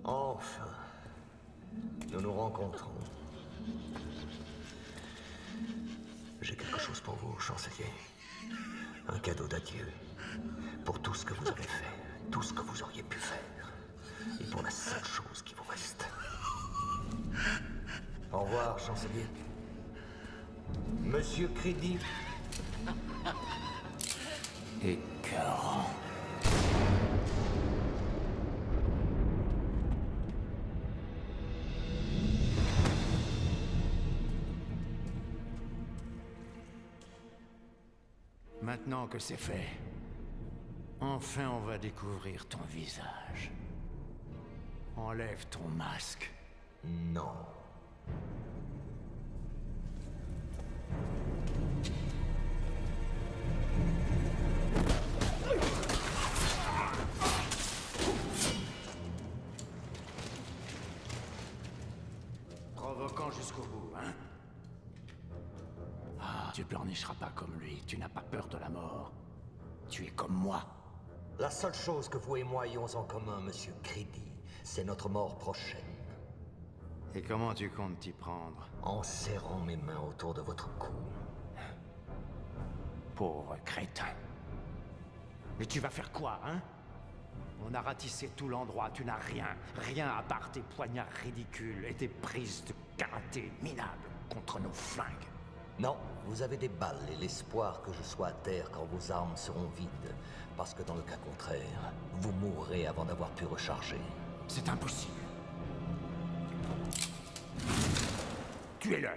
Enfin, nous nous rencontrons. J'ai quelque chose pour vous, chancelier. Un cadeau d'adieu. Pour tout ce que vous avez fait, tout ce que vous auriez pu faire. Et pour la seule chose qui vous reste. Au revoir, chancelier. Monsieur Crédit. Écœurant. Maintenant que c'est fait, enfin on va découvrir ton visage. Enlève ton masque. Non. Provoquant jusqu'au bout, hein? Ah, tu pleurnicheras pas comme lui, tu n'as pas peur de la mort. Tu es comme moi. La seule chose que vous et moi ayons en commun, monsieur Crédit, c'est notre mort prochaine. Et comment tu comptes t'y prendre? En serrant mes mains autour de votre cou. Pauvre crétin. Mais tu vas faire quoi, hein? On a ratissé tout l'endroit, tu n'as rien. Rien à part tes poignards ridicules et tes prises de karaté minables contre nos flingues. Non, vous avez des balles et l'espoir que je sois à terre quand vos armes seront vides. Parce que dans le cas contraire, vous mourrez avant d'avoir pu recharger. C'est impossible. Tuez-le.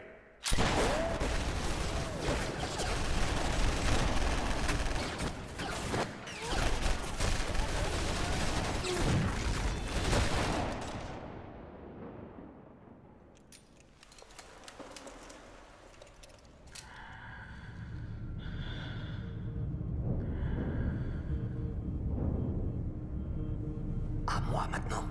À moi maintenant.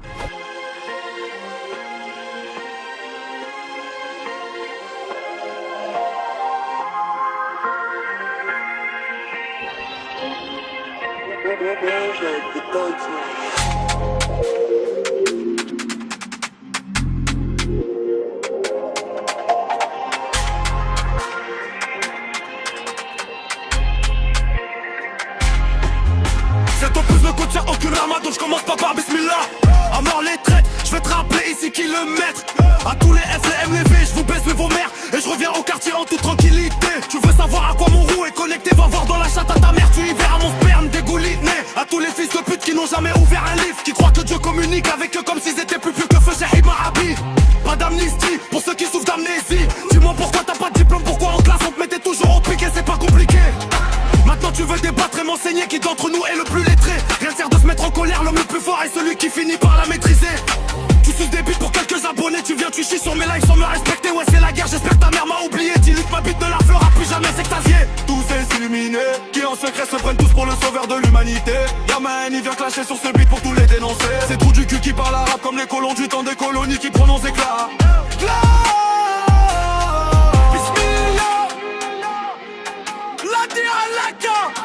C'est ton plus le coach, y'a aucune arme, donc je commence pas par Bismillah. À mort les traits, je vais te rappeler ici qui le maître. À tous les F, les M, les V, je vous baisse vos mères. Et je reviens au quartier en toute tranquillité. Tu veux savoir à quoi mon roux est connecté, va voir dans la chatte à ta mère. Tu y verras mon sperme dégouliné. À tous les fils de pute qui n'ont jamais ouvert un livre, qui croient que Dieu communique avec eux comme s'ils étaient plus que feu Shahid Marabi. Pas d'amnistie pour ceux qui souffrent d'amnésie. Dis-moi pourquoi t'as pas de diplôme, pourquoi en classe on te mettait toujours au piquet, c'est pas compliqué. Maintenant tu veux débattre et m'enseigner qui d'entre nous est le plus lettré. Rien ne sert de se mettre en colère, l'homme le plus fort est celui qui finit par la maîtriser. Tu suces des bites pour quelques abonnés, tu viens tu chies sur mes likes sans me respecter. Ouais c'est la guerre, j'espère que ta mère m'a oublié. Dis-lui que ma bite ne la fera plus jamais s'extasier. Tous ces illuminés qui en secret se prennent tous pour le sauveur de l'humanité. Yaman il vient clasher sur ce beat pour tous les dénoncer. Ces trous du cul qui parlent arabe comme les colons du temps des colonies qui prononcent éclat. Bismillah, la dire à la carte.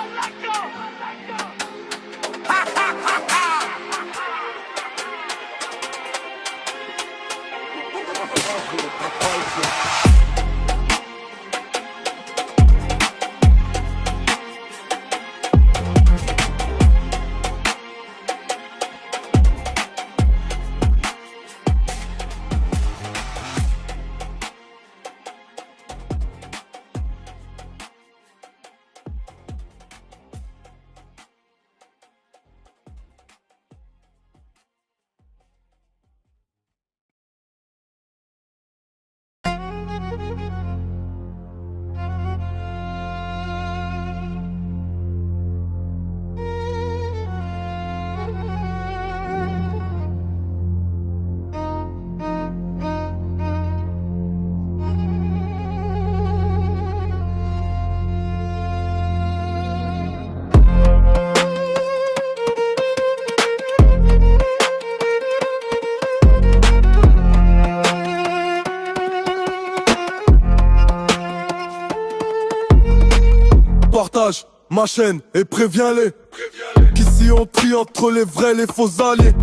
Partage ma chaîne et préviens-les qu'ici on trie entre les vrais et les faux alliés.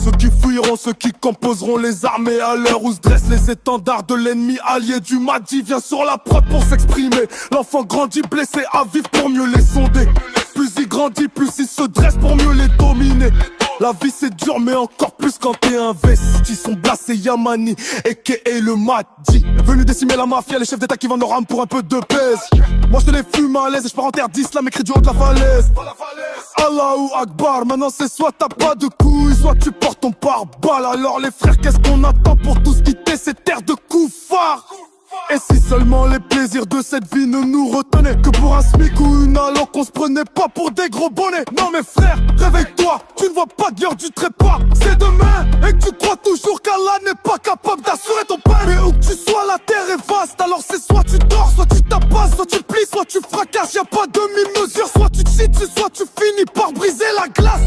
ceux qui fuiront, ceux qui composeront les armées. À l'heure où se dressent les étendards de l'ennemi allié du Mahdi vient sur la prod pour s'exprimer. L'enfant grandit blessé à vivre pour mieux les sonder. Plus il grandit, plus il se dresse pour mieux les dominer. La vie c'est dur mais encore plus quand t'es investi. Son blast et Yamani, a.k.a. le Mahdi. Venu décimer la mafia, les chefs d'état qui vendent leur âme pour un peu de pèse. Moi je te les fume à l'aise et je pars en terre d'islam écrit du haut de la falaise. Allahu Akbar, maintenant c'est soit t'as pas de couilles, soit tu portes ton pare-balles. Alors les frères, qu'est-ce qu'on attend pour tous quitter ces terres de koufars? Et si seulement les plaisirs de cette vie ne nous retenaient que pour un smic ou une allo, qu'on se prenait pas pour des gros bonnets. Non mes frères, réveille-toi, tu ne vois pas de l'heure du trépas. C'est demain, et que tu crois toujours qu'Allah n'est pas capable d'assurer ton pain. Mais où que tu sois, la terre est vaste, alors c'est soit tu dors, soit tu tapasses, soit tu plies, soit tu fracasses. Y'a pas de demi-mesure, soit tu cheats, soit tu finis par briser la glace.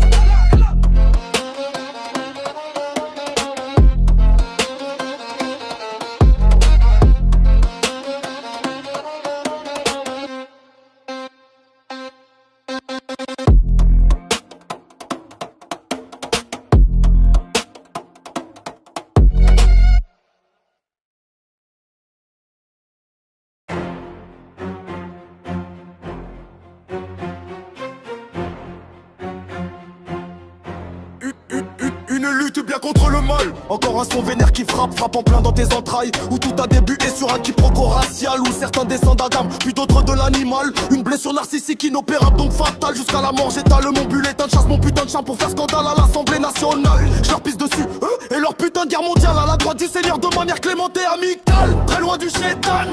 Une lutte bien contre le mal. Encore un son vénère qui frappe en plein dans tes entrailles. Où tout a débuté sur un quiproquo racial. Où certains descendent d'Adam, puis d'autres de l'animal. Une blessure narcissique inopérable donc fatale. Jusqu'à la mort j'étale mon bulletin de chasse, mon putain de champ pour faire scandale à l'Assemblée nationale. Je leur pisse dessus, eux et leur putain de guerre mondiale. À la droite du Seigneur de manière clémente et amicale. Très loin du shaitan,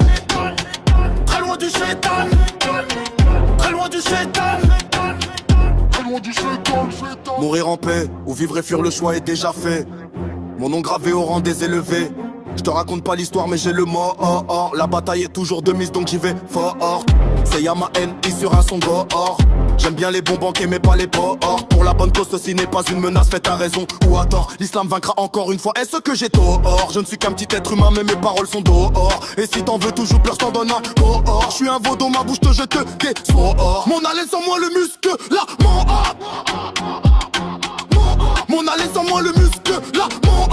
très loin du shaitan, très loin du shaitan. Mourir en paix ou vivre et fuir, le choix est déjà fait. Mon nom gravé au rang des élevés. Je te raconte pas l'histoire mais j'ai le mot. La bataille est toujours de mise donc j'y vais fort. C'est Yama N.I. sur un son dehors. J'aime bien les bons banquiers mais pas les porcs. Pour la bonne cause ceci n'est pas une menace, faites à raison ou à tort. L'islam vaincra encore une fois, est-ce que j'ai tort? Je ne suis qu'un petit être humain mais mes paroles sont dehors. Et si t'en veux toujours plus, je t'en donne un dehors. Je suis un veau dans ma bouche te jette des sorts. Mon haleine sans moi le muscle, là mon mon haleine sans moi le muscle, là mon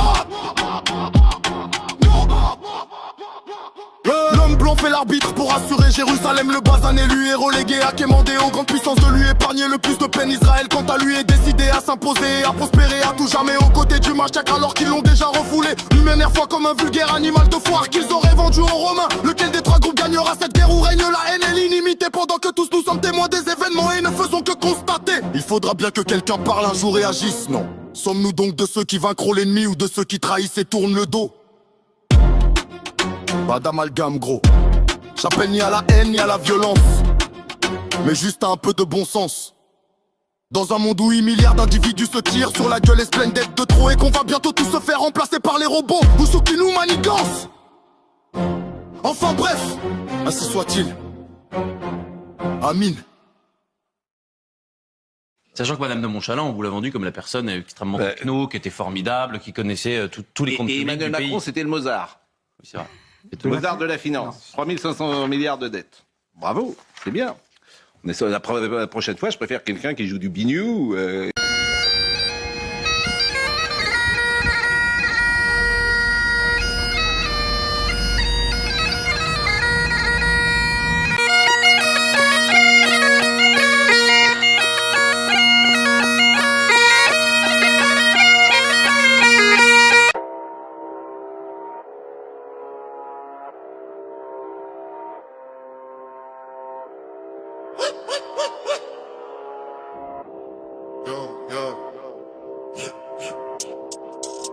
L'homme blanc fait l'arbitre pour assurer Jérusalem. Le Bazan élu est relégué à quémander aux grandes puissances de lui épargner le plus de peine. Israël quant à lui est décidé à s'imposer, à prospérer à tout jamais aux côtés du Machak alors qu'ils l'ont déjà refoulé. Luminaire foi comme un vulgaire animal de foire qu'ils auraient vendu aux Romains. Lequel des trois groupes gagnera cette guerre où règne la haine et l'inimité pendant que tous nous sommes témoins des événements et ne faisons que constater. Il faudra bien que quelqu'un parle un jour et agisse, non? Sommes-nous donc de ceux qui vaincront l'ennemi ou de ceux qui trahissent et tournent le dos? Pas d'amalgame gros. J'appelle ni à la haine ni à la violence, mais juste à un peu de bon sens. Dans un monde où 8 milliards d'individus se tirent sur la gueule et se plaignent d'être de trop, et qu'on va bientôt tous se faire remplacer par les robots ou ceux qui nous manigancent. Enfin bref, ainsi soit-il. Amin. Sachant que Madame de Montchalin, on vous l'a vendu comme la personne extrêmement techno, qui était formidable, qui connaissait tous les comptes publics du pays. Et Emmanuel Macron, c'était le Mozart. Oui, c'est vrai. Le Mozart de la finance. 3500 milliards de dettes. Bravo, c'est bien. Mais la prochaine fois, je préfère quelqu'un qui joue du biniou.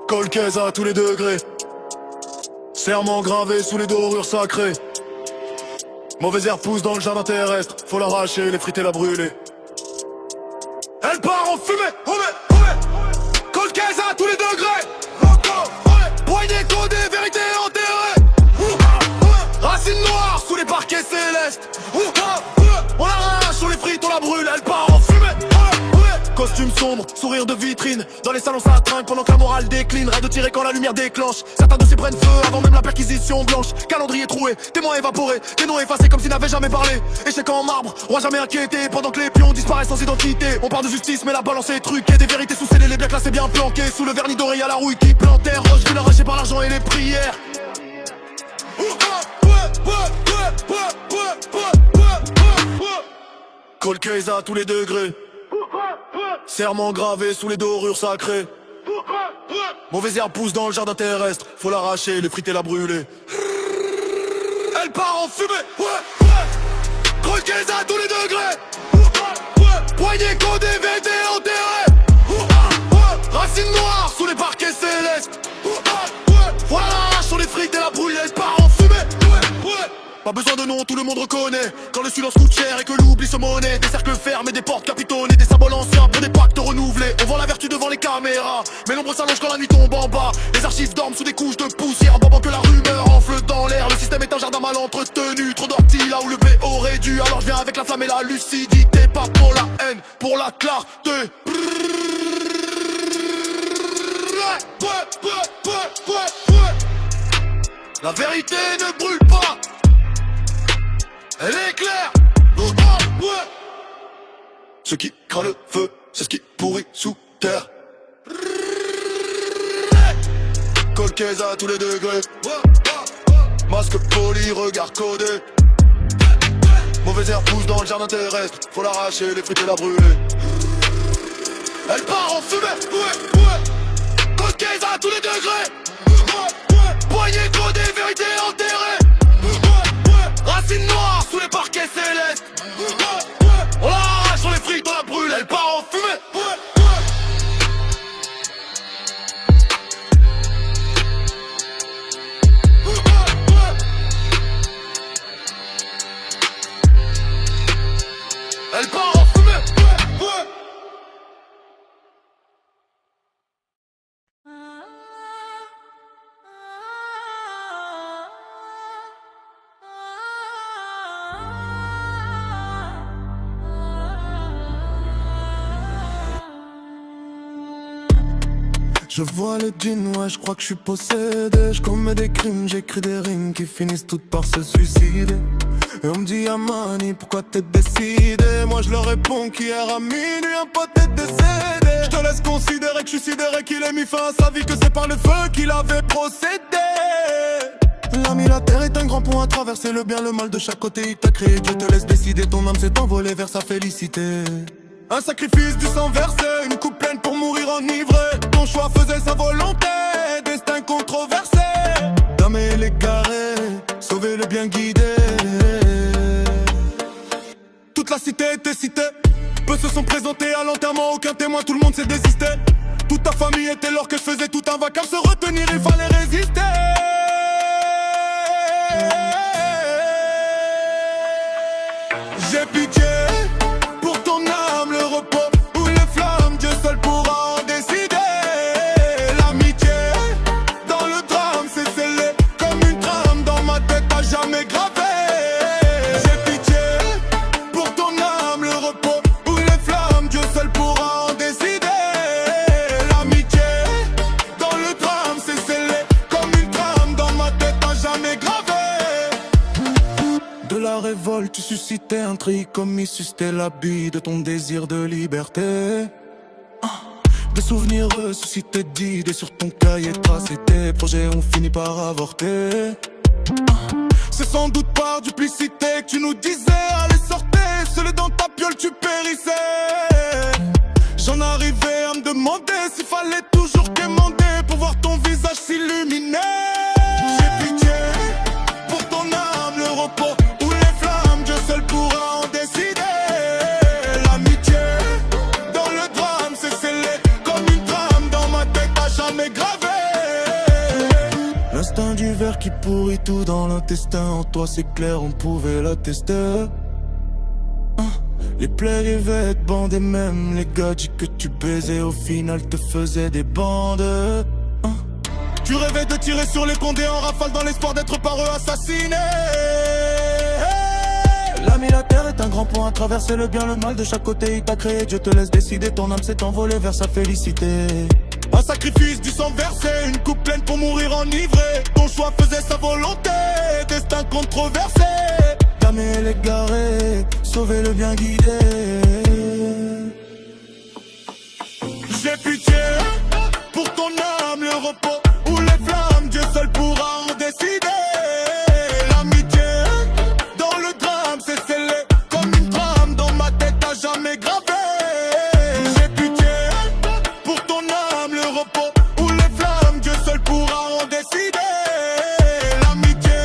Colcaise à tous les degrés. Serment gravé sous les dorures sacrées. Mauvaise herbe pousse dans le jardin terrestre. Faut l'arracher, l'effriter, la brûler. Elle part en fumée. Colcaise à tous les degrés. Poignée codée, vérité enterrée. Racine noire sous les parquets célestes. On l'arrache, on les frite, on la brûle. Elle part en fumée. Cause costume sombre, sourire de vitrine. Dans les salons ça trinque pendant que la morale décline. Rêve de tirer quand la lumière déclenche. Certains dossiers prennent feu avant même la perquisition blanche. Calendrier troué, témoins évaporés, des noms effacés comme s'ils n'avaient jamais parlé. Échec en marbre, roi jamais inquiété. Pendant que les pions disparaissent sans identité. On parle de justice mais la balance est truquée. Des vérités sous scellées, les bien classés, bien planqués. Sous le vernis doré y'a la rouille qui plantait. Roche ville arrachée par l'argent et les prières. Cold case à tous les degrés. Serment gravé sous les dorures sacrées. Mauvaise herbe pousse dans le jardin terrestre. Faut l'arracher, l'effriter, la brûler. Elle part en fumée. Cold case à tous les degrés. Poignée codée, vérité enterrée. Racines noires sous les parquets célestes. Voilà l'arrache sur les frics et la brûle. Elle part en fumée. Pas besoin de nom, tout le monde reconnaît. Quand le silence coûte cher et que l'oubli se monnaie. Des cercles fermés, des portes capitonnées. Des symboles anciens pour des pactes renouvelés. On vend la vertu devant les caméras, mais l'ombre s'allonge quand la nuit tombe en bas. Les archives dorment sous des couches de poussière. Pendant que la rumeur enfle dans l'air. Le système est un jardin mal entretenu. Trop d'orties là où le blé aurait dû. Alors je viens avec la flamme et la lucidité. Pas pour la haine, pour la clarté. La vérité ne brûle pas. Elle est claire. Ce qui craint le feu, c'est ce qui pourrit sous terre. Cold case à tous les degrés. Masque poli, regard codé. Mauvaise herbe pousse dans le jardin terrestre. Faut l'arracher, l'effriter, la brûler. Elle part en fumée. Cold case à tous les degrés. Poignée codée, vérité enterrée. Racines noires sous les parquets célestes. On l'arrache sur les frics dans la brûle. Elle part en fumée. Elle part en fumée. Je vois le djinn, ouais, je crois que je suis possédé. Je commets des crimes, j'écris des rimes qui finissent toutes par se suicider. Et on me dit, Amani, pourquoi t'es décidé? Moi je leur réponds qu'hier à minuit un pote est décédé. Je te laisse considérer que je suis sidéré qu'il ait mis fin à sa vie, que c'est par le feu qu'il avait procédé. L'ami, la terre est un grand pont à traverser, le bien, le mal de chaque côté il t'a créé. Dieu te laisse décider, ton âme s'est envolée vers sa félicité. Un sacrifice du sang versé, une coupe pleine pour mourir enivré. Ton choix faisait sa volonté, destin controversé. Damer l'égaré, sauver le bien guidé. Toute la cité était citée, peu se sont présentés à l'enterrement, aucun témoin, tout le monde s'est désisté. Toute ta famille était l'or que je faisais tout un vacarme, se retenir, il fallait résister. J'ai pitié pour ton âme, le repos ou les flammes, Dieu seul pourra en décider. L'amitié dans le drame, c'est scellé comme une trame dans ma tête à jamais gravé. J'ai pitié pour ton âme, le repos ou les flammes, Dieu seul pourra en décider. L'amitié dans le drame, c'est scellé comme une trame dans ma tête à jamais gravé. De la révolte, tu suscitais un tri comme il suscitait l'habit de ton désir de liberté. Des souvenirs ressuscités d'idées sur ton cahier tracé. Tes projets ont fini par avorter. C'est sans doute par duplicité que tu nous disais allez sortez. Seul dans ta piole tu périssais. J'en arrivais à me demander s'il fallait toujours quémander pour voir ton visage s'illuminer. J'ai pitié pour ton âme, le repos ou les flammes, Dieu seul pourra en décider. L'amitié dans le drame, c'est scellé comme une trame dans ma tête à jamais gravé. L'instinct du verre qui pourrit tout dans l'intestin, en toi c'est clair, on pouvait l'attester. Les plaies rêvaient être bandées, même les gars dit que tu baisais, au final te faisaient des bandes. Tu rêvais de tirer sur les condés en rafale dans l'espoir d'être par eux assassiné. L'ami, la terre est un grand pont à traverser le bien, le mal de chaque côté il t'a créé. Dieu te laisse décider, ton âme s'est envolée vers sa félicité. Un sacrifice du sang versé, une coupe pleine pour mourir enivré. Ton choix faisait sa volonté, destin controversé. Damé l'égaré, sauver le bien guidé. J'ai pitié pour ton âme, le repos ou les flammes, Dieu seul pourra en décider. L'amitié dans le drame, c'est scellé comme une trame dans ma tête à jamais gravé. J'ai pitié pour ton âme, le repos ou les flammes, Dieu seul pourra en décider. L'amitié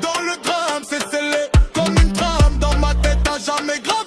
dans le drame, c'est scellé comme une trame dans ma tête à jamais gravé.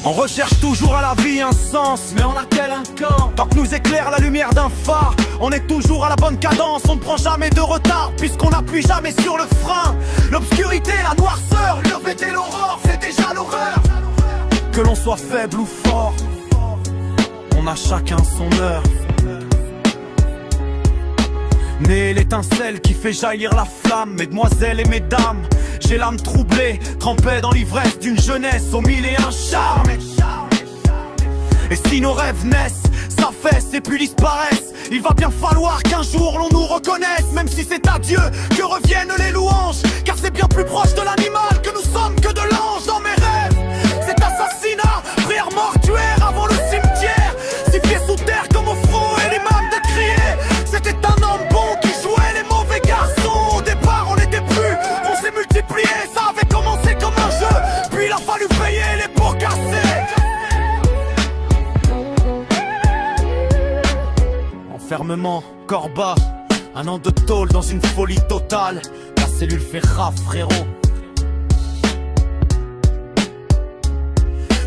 On recherche toujours à la vie un sens, mais on a quel camp? Tant que nous éclaire la lumière d'un phare, on est toujours à la bonne cadence. On ne prend jamais de retard, puisqu'on n'appuie jamais sur le frein. L'obscurité, la noirceur, l'urgence et l'aurore, c'est déjà l'horreur. Que l'on soit faible ou fort, on a chacun son heure. Né l'étincelle qui fait jaillir la flamme, mesdemoiselles et mesdames, j'ai l'âme troublée, trempée dans l'ivresse d'une jeunesse aux mille et un charmes. Et si nos rêves naissent, s'affaissent et puis disparaissent, il va bien falloir qu'un jour l'on nous reconnaisse. Même si c'est à Dieu que reviennent les louanges, car c'est bien plus proche de l'animal que nous sommes que de l'ange. Dans mes rêves, cet assassinat, prière mortuaire avant le cimetière, six pieds sous terre comme au front et l'imam de crier. C'était un homme bon qui jouait les mauvais garçons. Au départ on n'était plus, on s'est multiplié. Ça avait commencé comme un jeu, puis il a fallu payer les pots cassés. Enfermement, corps bas, un an de tôle dans une folie totale. La cellule fait raf, frérot.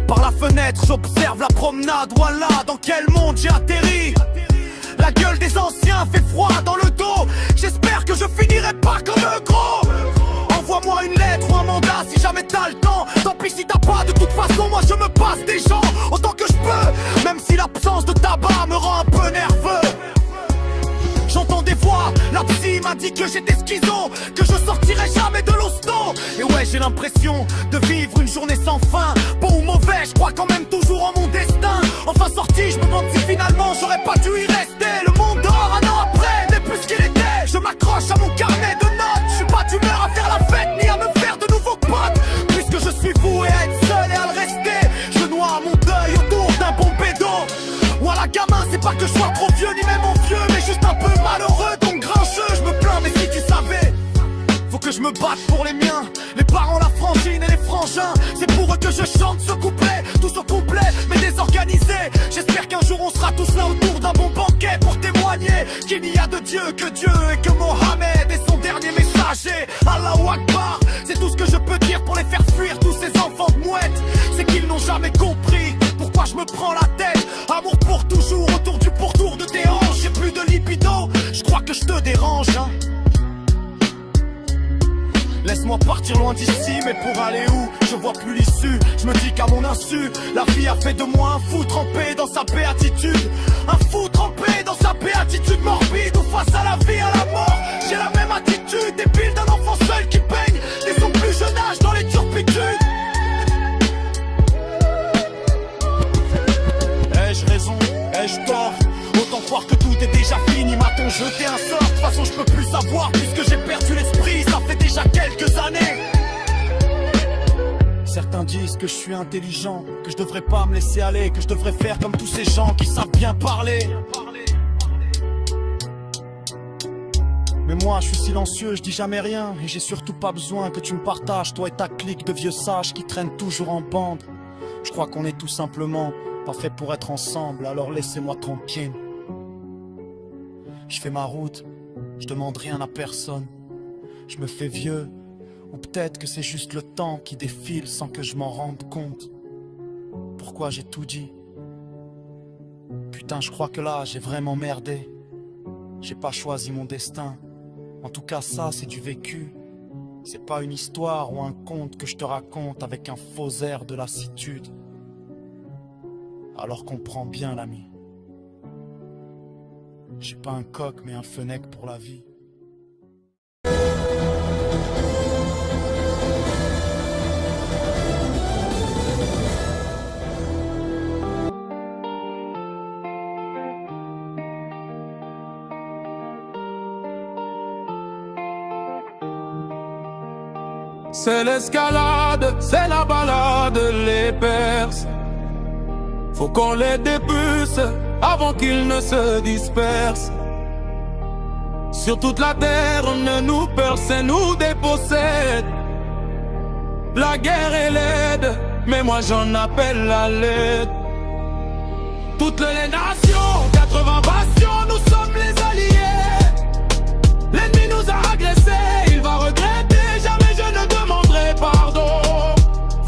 Par la fenêtre j'observe la promenade. Voilà dans quel monde j'ai atterri. La gueule des anciens fait froid dans le dos. J'espère que je finirai pas comme le gros. Envoie-moi une lettre ou un mandat si jamais t'as le temps. Tant pis si t'as pas, de toute façon moi je me passe des gens autant que je peux. Même si l'absence de tabac me rend un peu nerveux. J'entends des voix, la psy m'a dit que j'étais schizo, que je sortirais jamais de l'hosto. Et ouais, j'ai l'impression de vivre une journée sans fin. Bon ou mauvais, je crois quand même toujours en mon destin. Enfin sorti, je me demande si finalement j'aurais pas dû y rester. Le monde dort un an après, n'est plus ce qu'il était. Je m'accroche à mon carnet de notes. Je suis pas d'humeur à faire la fête, ni à me faire de nouveaux potes. Puisque je suis voué à être seul et à le rester, je noie mon deuil autour d'un bon bédo. Voilà gamin, c'est pas que je sois trop vieux ni même envieux, mais juste un peu malheureux, donc grincheux. Je me plains, mais si tu savais, faut que je me batte pour les miens. Les parents, la frangine et les frangins, c'est pour eux que je chante ce couplet. Tous au complet, mais désorganisé. J'espère qu'un jour on sera tous là autour d'un bon banquet pour témoigner qu'il n'y a de Dieu que Dieu et que Mohamed est son dernier messager. Allahu Akbar, c'est tout ce que je peux dire pour les faire fuir tous ces enfants de mouettes. C'est qu'ils n'ont jamais compris pourquoi je me prends la tête. Amour pour toujours, autour du pourtour de tes hanches. J'ai plus de libido, je crois que je te dérange, hein. Laisse-moi partir loin d'ici, mais pour aller où? Je vois plus l'issue, je me dis qu'à mon insu la vie a fait de moi un fou trempé dans sa béatitude. Un fou trempé dans sa béatitude morbide, où face à la vie, à la mort, j'ai la même attitude débile d'un enfant seul qui baigne dès son plus jeune âge dans les turpitudes. Ai-je raison? Ai-je tort? Autant croire que tout est déjà fini, m'a-t-on jeté un sort? De toute façon je peux plus savoir puisque j'ai perdu l'esprit, ça fait déjà quelques années. Certains disent que je suis intelligent, que je devrais pas me laisser aller, que je devrais faire comme tous ces gens qui savent bien parler. Mais moi je suis silencieux, je dis jamais rien, et j'ai surtout pas besoin que tu me partages, toi et ta clique de vieux sages qui traînent toujours en bande. Je crois qu'on est tout simplement pas fait pour être ensemble, alors laissez-moi tranquille. Je fais ma route, je demande rien à personne. Je me fais vieux, ou peut-être que c'est juste le temps qui défile sans que je m'en rende compte. Pourquoi j'ai tout dit? Putain, je crois que là, j'ai vraiment merdé. J'ai pas choisi mon destin. En tout cas, ça, c'est du vécu. C'est pas une histoire ou un conte que je te raconte avec un faux air de lassitude. Alors comprends bien, l'ami. J'ai pas un coq, mais un fennec pour la vie. C'est l'escalade, c'est la balade, les Perses. Faut qu'on les dépuce avant qu'ils ne se dispersent. Sur toute la terre, on ne nous perce et nous dépossède. La guerre est laide, mais moi j'en appelle à l'aide. Toutes les nations, 80 passions, nous sommes les alliés. L'ennemi nous a agressés, il va regretter, jamais je ne demanderai pardon.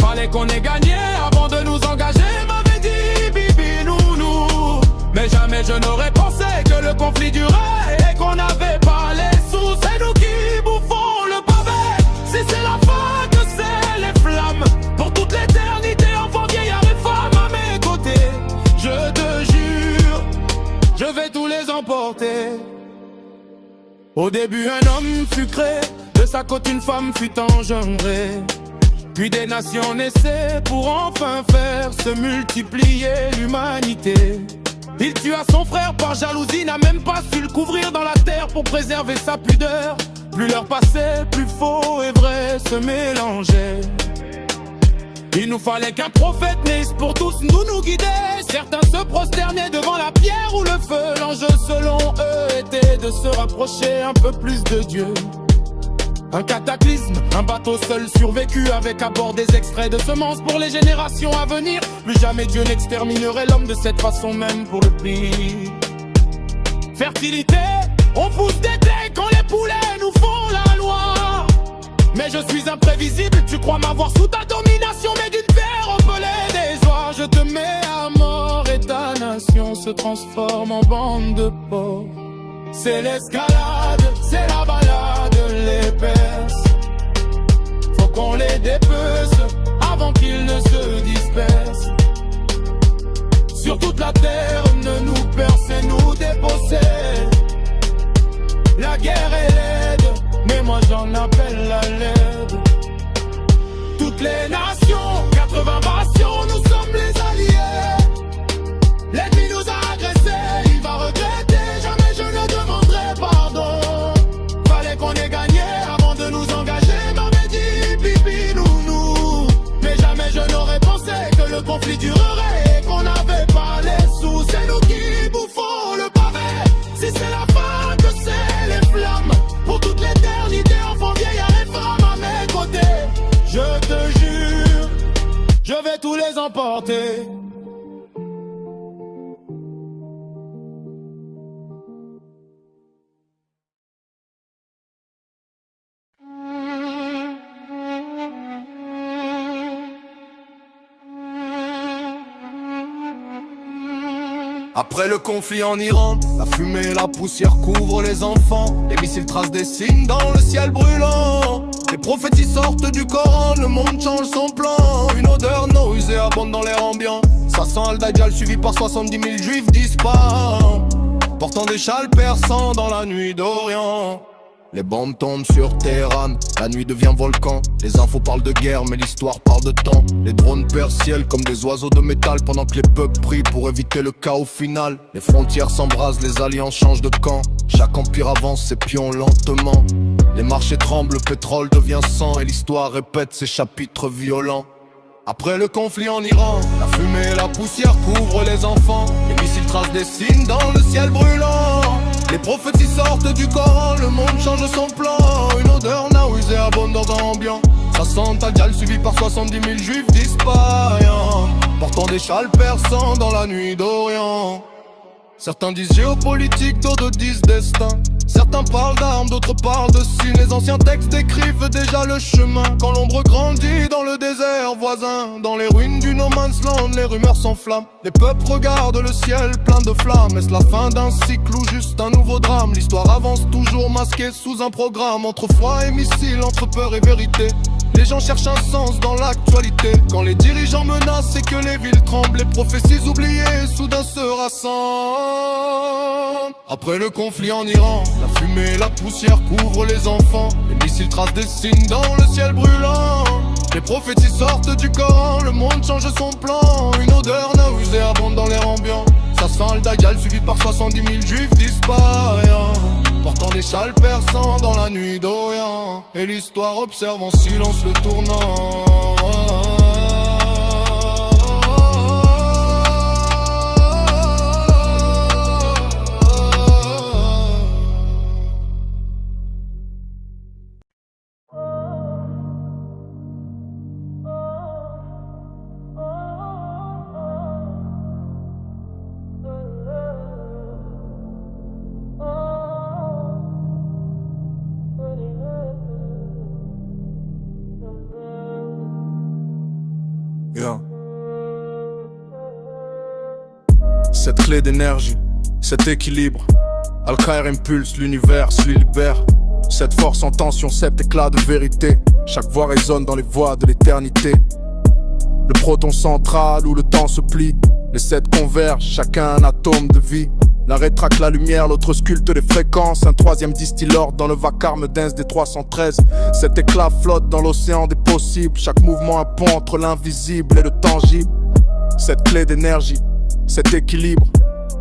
Fallait qu'on ait gagné avant de nous engager, m'avait dit Bibi Nounou. Mais jamais je n'aurais pensé que le conflit durait et qu'on n'avait pas les sous. C'est nous qui bouffons le pavé, si c'est la fin que c'est les flammes. Pour toute l'éternité, enfants, vieillards et femmes à mes côtés. Je te jure, je vais tous les emporter. Au début un homme fut créé, de sa côte une femme fut engendrée. Puis des nations naissaient pour enfin faire se multiplier l'humanité. Il tua son frère par jalousie, n'a même pas su le couvrir dans la terre pour préserver sa pudeur. Plus l'heure passait, plus faux et vrai se mélangeaient. Il nous fallait qu'un prophète naisse pour tous nous guider. Certains se prosternaient devant la pierre ou le feu. L'enjeu selon eux était de se rapprocher un peu plus de Dieu. Un cataclysme, un bateau seul survécu avec à bord des extraits de semences pour les générations à venir. Plus jamais Dieu n'exterminerait l'homme de cette façon même pour le prix. Fertilité, on pousse des blés quand les poulets nous font la loi. Mais je suis imprévisible, tu crois m'avoir sous ta domination. Mais d'une paire repelée des oies, je te mets à mort et ta nation se transforme en bande de porcs. C'est l'escalade, c'est la balade, les Perses. Faut qu'on les dépece avant qu'ils ne se dispersent. Sur toute la terre, ne nous perce et nous dépossède. La guerre est laide, mais moi j'en appelle à l'aide. Toutes les nations, 80 passions, nous sommes les alliés. L'ennemi nous a agressés, il va regretter, jamais je ne demanderai pardon. Fallait qu'on ait gagné avant de nous engager, m'avait dit Bibi Nounou. Mais jamais je n'aurais pensé que le conflit durerait et qu'on n'avait pas les sous. C'est nous qui bouffons le pavé, si c'est la fin que c'est les flammes. Pour toute l'éternité, enfants, vieillards et femmes à mes côtés. Je te jure, je vais tous les emporter. Après le conflit en Iran, la fumée et la poussière couvrent les enfants. Les missiles tracent des signes dans le ciel brûlant. Les prophéties sortent du Coran, le monde change son plan. Une odeur nausée abonde dans l'air ambiant. Ça sent Al-Dajjal suivi par 70 000 juifs disparants, portant des châles persans dans la nuit d'Orient. Les bombes tombent sur Téhéran, la nuit devient volcan. Les infos parlent de guerre, mais l'histoire parle de temps. Les drones percent ciel comme des oiseaux de métal, pendant que les peuples prient pour éviter le chaos final. Les frontières s'embrasent, les alliances changent de camp. Chaque empire avance ses pions lentement. Les marchés tremblent, le pétrole devient sang, et l'histoire répète ses chapitres violents. Après le conflit en Iran, la fumée et la poussière couvrent les enfants. Les missiles tracent des signes dans le ciel brûlant. Les prophéties sortent du Coran, le monde change son plan. Une odeur nausée abonde dans un ambiant. Ça sent Dajjal suivi par 70 000 juifs disparants. portant des châles persans dans la nuit d'Orient. Certains disent géopolitique, d'autres disent destin. Certains parlent d'armes, d'autres parlent de signes. Les anciens textes décrivent déjà le chemin. Quand l'ombre grandit dans le désert voisin, dans les ruines du No Man's Land, les rumeurs s'enflamment. Les peuples regardent le ciel plein de flammes. Est-ce la fin d'un cycle ou juste un nouveau drame? L'histoire avance toujours masquée sous un programme. Entre foi et missile, entre peur et vérité. Les gens cherchent un sens dans l'actualité. Quand les dirigeants menacent et que les villes tremblent, les prophéties oubliées soudain se rassemblent. Après le conflit en Iran, la fumée et la poussière couvrent les enfants. Les missiles tracent des signes dans le ciel brûlant. Les prophéties sortent du Coran, le monde change son plan. Une odeur nausée abonde dans l'air ambiant. Ça sent le Dagal suivi par 70 000 juifs disparaissants, portant des châles persans dans la nuit d'Orient. Et l'histoire observe en silence le tournant. Cette clé d'énergie, cet équilibre, Al-Khair impulse l'univers, se libère. Cette force en tension, cet éclat de vérité. Chaque voix résonne dans les voies de l'éternité. Le proton central où le temps se plie. Les 7 convergent, chacun un atome de vie. L'un rétracte la lumière, l'autre sculpte les fréquences. Un troisième distille l'ordre dans le vacarme dense des 313. Cet éclat flotte dans l'océan des possibles. Chaque mouvement un pont entre l'invisible et le tangible. Cette clé d'énergie, cet équilibre,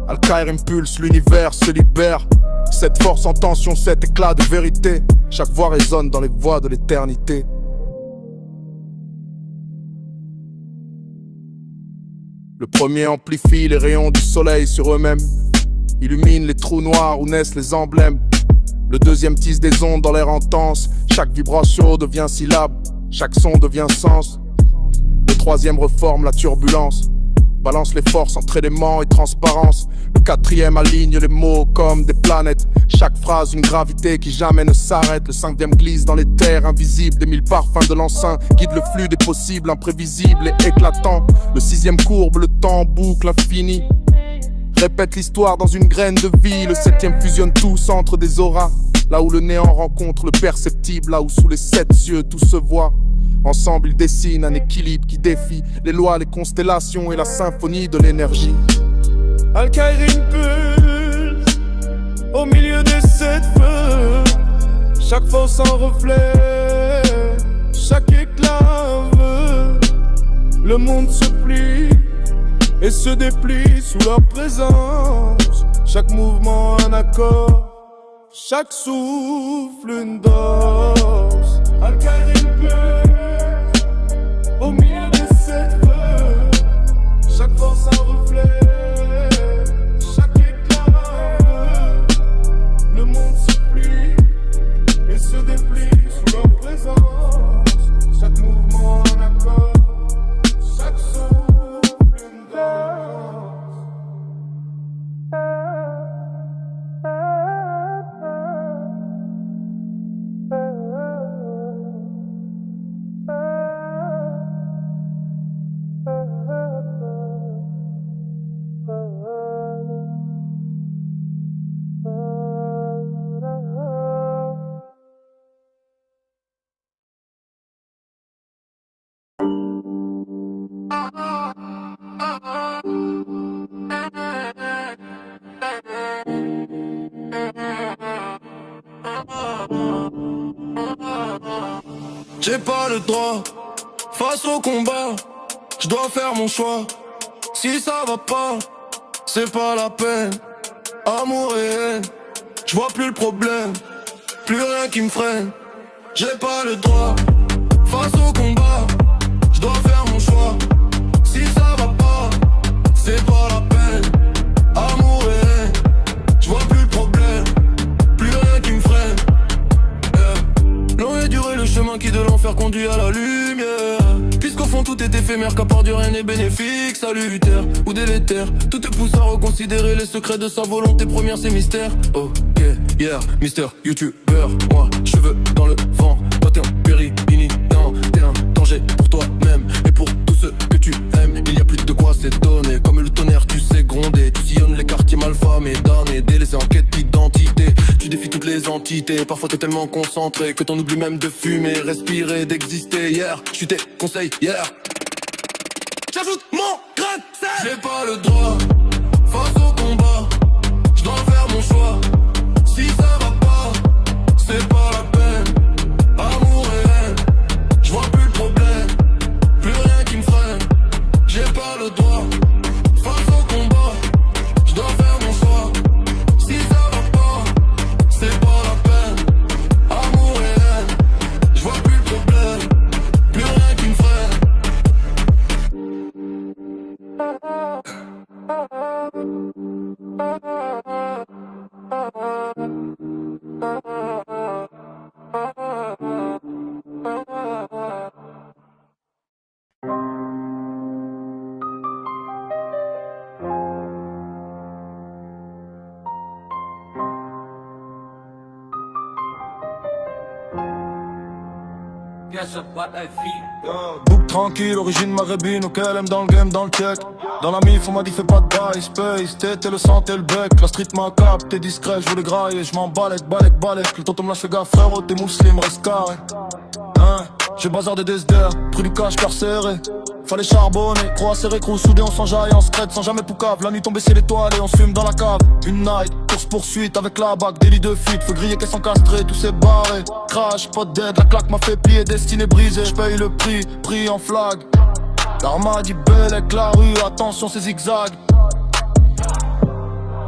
Al-Khair impulse, l'univers se libère. Cette force en tension, cet éclat de vérité. Chaque voix résonne dans les voies de l'éternité. Le premier amplifie les rayons du soleil sur eux-mêmes, illumine les trous noirs où naissent les emblèmes. Le deuxième tisse des ondes dans l'air intense. Chaque vibration devient syllabe, chaque son devient sens. Le troisième reforme la turbulence, balance les forces entre éléments et transparence. Le quatrième aligne les mots comme des planètes. Chaque phrase une gravité qui jamais ne s'arrête. Le cinquième glisse dans les terres invisibles. Des 1000 parfums de l'encens guide le flux des possibles, imprévisibles et éclatants. Le sixième courbe, le temps boucle infini, répète l'histoire dans une graine de vie. Le septième fusionne tout, centre des auras. Là où le néant rencontre le perceptible, là où sous les 7 yeux tout se voit. Ensemble ils dessinent un équilibre qui défie les lois, les constellations et la symphonie de l'énergie. Al-Khair impulse au milieu des 7 feux. Chaque force en reflet, chaque éclat veut. Le monde se plie et se déplie sous leur présence. Chaque mouvement un accord, chaque souffle une dose. Al-Khair impulse au milieu des 7 feux. Chaque force un reflet, chaque éclat veut. Le monde se plie et se déplie sous leur présence. Chaque mouvement un accord, chaque souffle une danse. J'ai pas le droit, face au combat, je dois faire mon choix. Si ça va pas, c'est pas la peine. Amour et haine, je vois plus le problème, plus rien qui me freine. J'ai pas le droit, face au combat, je dois faire mon choix. Si ça va pas, c'est pas la peine. Amour et haine, je vois plus le problème, plus rien qui me freine. Long et duré le chemin qui de l'enfer conduit à la lumière. Puisqu'au fond Pourtant tout est éphémère, qu'à part du rien n'est bénéfique. Salutaire ou délétère, tout te pousse à reconsidérer les secrets de sa volonté première, c'est mystère. Ok, yeah, Mister YouTuber, moi, cheveux dans le vent. Toi t'es en péril, non, t'es un danger pour toi-même et pour tous ceux que tu aimes. Il y a plus de quoi s'étonner, comme le tonnerre tu sais gronder. Tu sillonnes les quartiers malfamés, damnés, délaissés en quête d'identité. Tu défies toutes les entités, parfois t'es tellement concentré que t'en oublies même de fumer, respirer, d'exister. Hier, j'suis tes conseils, hier. J'ajoute mon grain de sel. J'ai pas le droit, face au combat, j'dois faire mon choix. Si ça va pas, c'est pas la peine. Amour et haine, j'vois plus le problème, plus rien qui me freine. J'ai pas le droit, face au combat, j'dois faire mon choix. Si ça va pas, c'est pas la peine. Amour et haine, j'vois plus le problème, plus rien qui me freine. Bouc tranquille, origine maghrébine, ok, elle aime dans le game, dans le check. Dans la mif, on m'a dit fais pas de bail, space, t'es le sang, t'es le bec. La street m'a cap, t'es discret, je voulais grailler, je m'en balèque. Le tonton me lâche, fais gaffe, frérot, t'es musulman, reste carré. Hein, j'ai bazardé des SDR, pris du cash, cœur serré. Fallait charbonner, croix serré, crew soudé, on s'enjaille, on scred, sans jamais poucave. La nuit tombée, c'est l'étoile et on se fume dans la cave. Une night, course poursuite avec la bague, délit de fuite. Faut griller qu'elles sont castrées, tout s'est barré. Crash, pas de dead, la claque m'a fait plier, destinée brisée. J'paye le prix, pris en flag. L'arma dit belle avec la rue, attention c'est zigzag.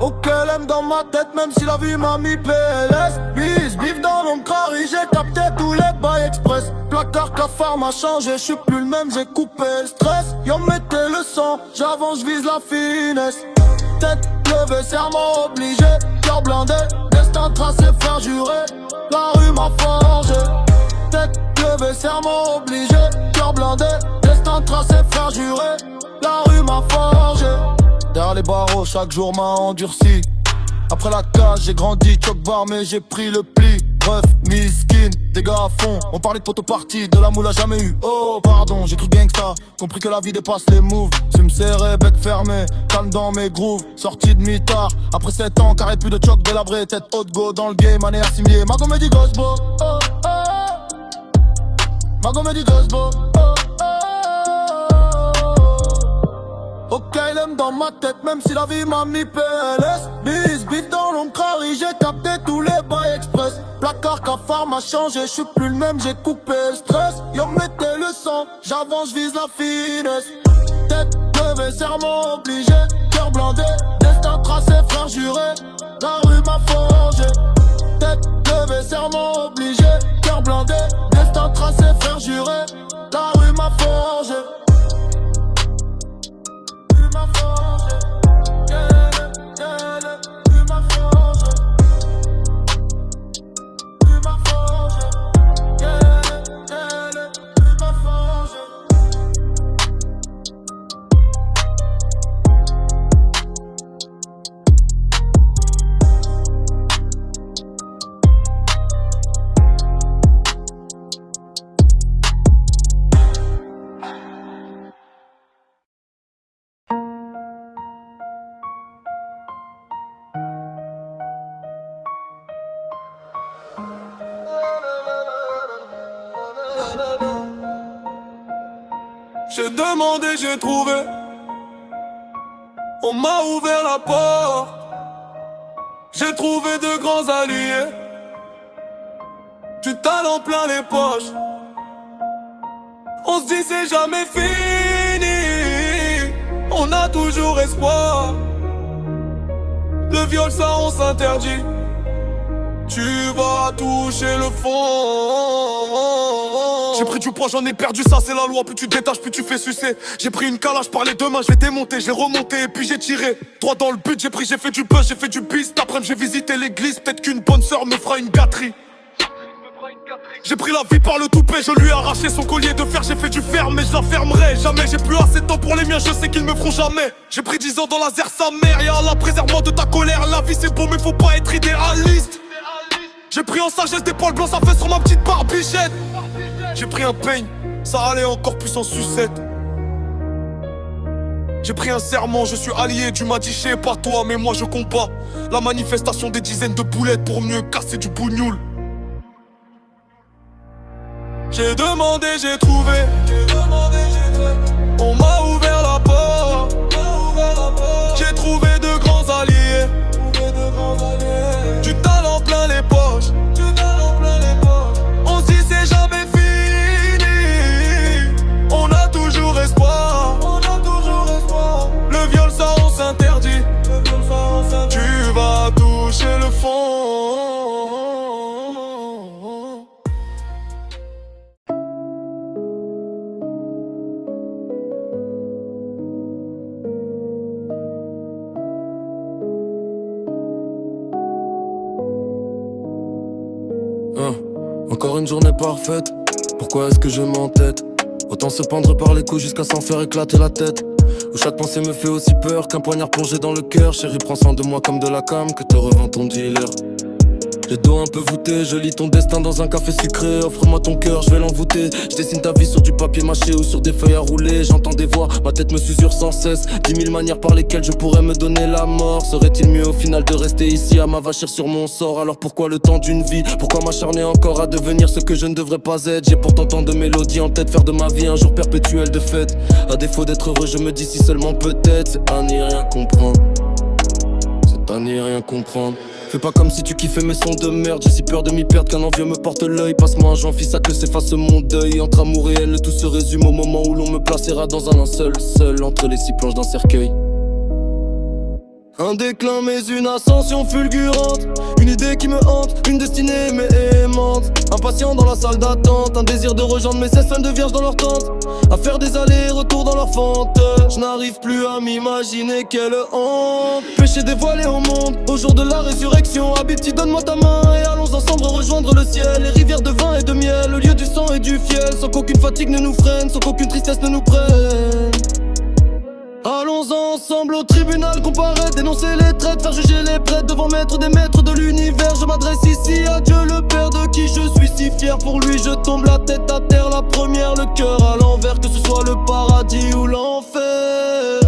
Ok, elle aime dans ma tête, même si la vie m'a mis PLS. Bis, bif dans mon crari, j'ai capté tous les bails express. Placard, cafard m'a changé, j'suis plus le même, j'ai coupé le stress. Yo, mettez le sang, j'avance, j'vise la finesse. Tête levée, serment obligé, cœur blindé. Destin tracé, frère juré, la rue m'a forgé. Tête levée, serment obligé, cœur blindé. Destin tracé, frère juré, la rue m'a forgé. Derrière les barreaux, chaque jour m'a endurci. Après la cage, j'ai grandi, choc bar, mais j'ai pris le pli. Bref, miskin, dégâts à fond. On parlait de poteau party, de la moule a jamais eu. Oh, pardon, j'ai cru gangsta, compris que la vie dépasse les moves. Je me serrais, bec fermé, calme dans mes grooves. Sorti de mi-tard, après 7 ans, carré plus de choc délabré. Tête haute go dans le game, année assimilée. Ma comédie Gosbo, oh, oh. Ma comédie Gosbo, oh, oh. Ok, elle aime dans ma tête, même si la vie m'a mis PLS. Bis, bif dans l'ombre crari, j'ai capté tous les bails express. Placard, cafard m'a changé, j'suis plus le même, j'ai coupé le stress. Yo, mettez le sang, j'avance, j'vise la finesse. Tête levée, serment obligé, cœur blindé. Destin tracé, frère juré, la rue m'a forgé. Tête levée, serment obligé, cœur blindé. Destin tracé, frère juré, la rue m'a forgé. J'ai demandé, j'ai trouvé. On m'a ouvert la porte. J'ai trouvé de grands alliés. Du talent plein les poches. On se dit c'est jamais fini. On a toujours espoir. Le viol ça on s'interdit. Tu vas toucher le fond. J'ai pris du poids, j'en ai perdu, ça c'est la loi. Plus tu détaches, plus tu fais sucer. J'ai pris une calage par les deux mains, je l'ai démonté, j'ai remonté et puis j'ai tiré. Droit dans le but, j'ai pris, j'ai fait du buzz, j'ai fait du bis. D'après j'ai visité l'église, peut-être qu'une bonne sœur me fera une gâterie. J'ai pris la vie par le toupet, je lui ai arraché son collier de fer. J'ai fait du fer mais je la fermerai jamais. J'ai plus assez de temps pour les miens, je sais qu'ils me feront jamais. J'ai pris 10 ans dans la zère sa mère. Et Allah préserve-moi de ta colère. La vie c'est beau mais faut pas être idéaliste. J'ai pris en sagesse des poils blancs, ça fait sur ma petite barbichette. J'ai pris un peigne, ça allait encore plus en sucette. J'ai pris un serment, je suis allié du madiché, pas toi, mais moi je combats la manifestation des dizaines de boulettes pour mieux casser du bougnoul. J'ai demandé, j'ai trouvé. On m'a ouvert la porte. J'ai trouvé de grands alliés. Du talent plein les poches. On se dit c'est jamais fini. On a toujours espoir. Le viol ça on s'interdit. Tu vas toucher le fond. Encore une journée parfaite, pourquoi est-ce que je m'entête? Autant se pendre par les coups jusqu'à s'en faire éclater la tête. Où chaque pensée me fait aussi peur qu'un poignard plongé dans le cœur. Chérie, prends soin de moi comme de la cam que te revend ton dealer. Les dos un peu voûtés, je lis ton destin dans un café sucré. Offre-moi ton cœur, je vais l'envoûter. Je dessine ta vie sur du papier mâché ou sur des feuilles à rouler. J'entends des voix, ma tête me s'usure sans cesse. 10 000 manières par lesquelles je pourrais me donner la mort. Serait-il mieux au final de rester ici à m'avachir sur mon sort? Alors pourquoi le temps d'une vie? Pourquoi m'acharner encore à devenir ce que je ne devrais pas être? J'ai pourtant tant de mélodies en tête, faire de ma vie un jour perpétuel de fête. À défaut d'être heureux, je me dis si seulement peut-être. C'est à n'y rien comprendre. C'est à n'y rien comprendre. Fais pas comme si tu kiffais mes sons de merde. J'ai si peur de m'y perdre qu'un envieux me porte l'œil. Passe-moi un Jean, fils à que s'efface mon deuil. Entre amour et haine, tout se résume au moment où l'on me placera dans un linceul. Seul entre les 6 planches d'un cercueil. Un déclin mais une ascension fulgurante. Une idée qui me hante, une destinée mais aimante. Impatient dans la salle d'attente, un désir de rejoindre mes 16 fans de vierges dans leur tente. À faire des allers-retours dans leur fente. Je n'arrive plus à m'imaginer quelle honte. Péché dévoilé au monde, au jour de la résurrection. Habiti, donne-moi ta main et allons ensemble rejoindre le ciel. Les rivières de vin et de miel, le lieu du sang et du fiel. Sans qu'aucune fatigue ne nous freine, sans qu'aucune tristesse ne nous prenne. Allons ensemble au tribunal comparaître, dénoncer les traites, faire juger les prêtres devant maître des maîtres de l'univers. Je m'adresse ici à Dieu le Père de qui je suis si fier. Pour lui je tombe la tête à terre, la première, le cœur à l'envers. Que ce soit le paradis ou l'enfer.